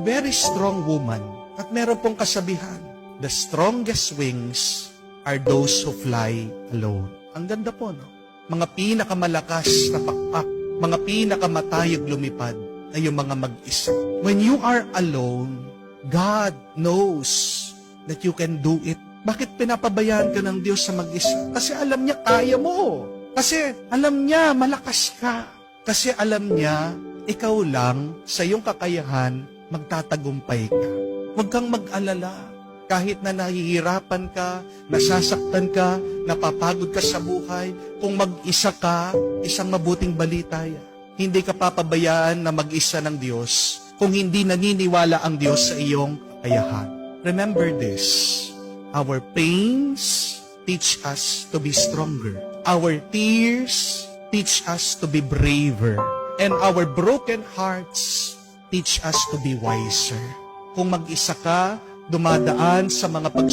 Very strong woman. At meron pong kasabihan, the strongest wings are those who fly alone. Ang ganda po, no? Mga pinakamalakas na pakpak, mga pinakamatayog lumipad ay yung mga mag-isa. When you are alone, God knows that you can do it. Bakit pinapabayaan ka ng Diyos sa mag-isa? Kasi alam niya kaya mo. Kasi alam niya malakas ka. Kasi alam niya ikaw lang sa iyong kakayahan magtatagumpay ka. Huwag kang mag-alala. Kahit na nahihirapan ka, nasasaktan ka, napapagod ka sa buhay, kung mag-isa ka, isang mabuting balita yan. Hindi ka papabayaan na mag-isa ng Diyos kung hindi naniniwala ang Diyos sa iyong kakayahan. Remember this, our pains teach us to be stronger. Our tears teach us to be braver. And our broken hearts teach us to be wiser. Kung mag-isa ka, dumadaan sa mga